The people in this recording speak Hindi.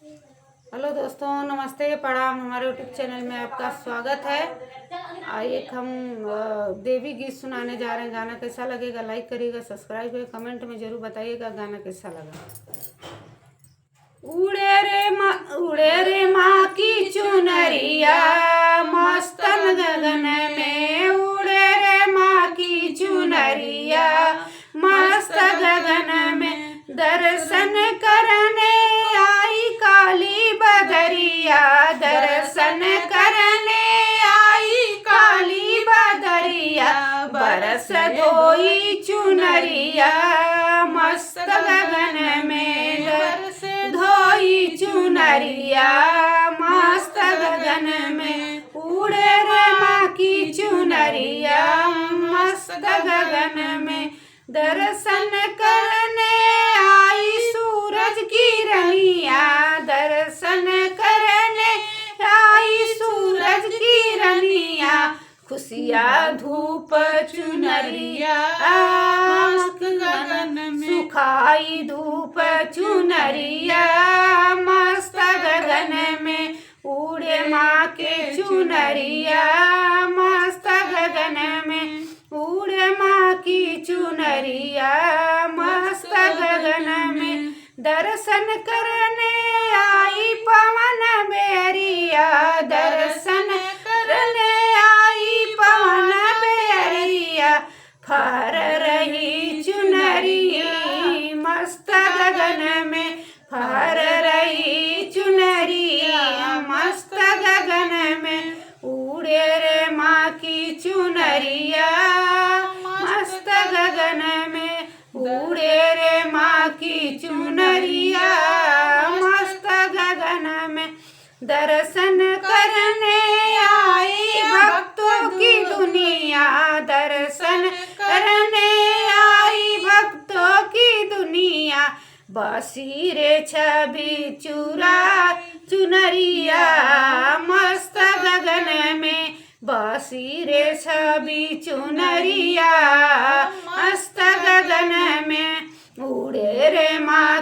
हेलो दोस्तों, नमस्ते, प्रणाम। हमारे यूट्यूब चैनल में आपका स्वागत है। आइए हम देवी गीत सुनाने जा रहे हैं। गाना कैसा लगेगा लाइक करिएगा, सब्सक्राइब करिएगा, कमेंट में जरूर बताइएगा गाना कैसा लगा। उड़े रे माँ की चुनरिया मस्तन गगन में, उड़े रे माँ की चुनरिया मस्त गगन में, दर्शन करने आई काली बदरिया, दर्शन करने आई काली बदरिया, बरस धोई चुनरिया मस्त गगन में, बरस धोई चुनरिया मस्त गगन में, उड़े रे माँ की चुनरिया मस्त गगन में, दर्शन करने आई सूरज की रनिया, दर्शन करने आई सूरज की रनिया, खुशियाँ धूप चुनरिया मस्त गगन में, सुखाई धूप चुनरिया मस्त गगन में, उड़े माँ के चुनरिया मस्त गगन में, उड़े माँ की चुनरिया मस्त गगन में, दर्शन करने आई पवन बेरिया, दर्शन करने आई पवन बेरिया, फर रही चुनरी मस्त गगन में, फर रही चुनरी मस्त गगन में, उड़े रे माँ की चुनरिया मस्त गगन में, उड़े रे माँ की चुनरिया मस्त गगन में, दर्शन करने आई भक्तों की दुनिया, दर्शन करने आई भक्तों की दुनिया, बसी रे छवि चूरा चुनरिया मस्त गगन में, बसी रे छवि चुनरिया मस्त गगन में, उड़े रे माँ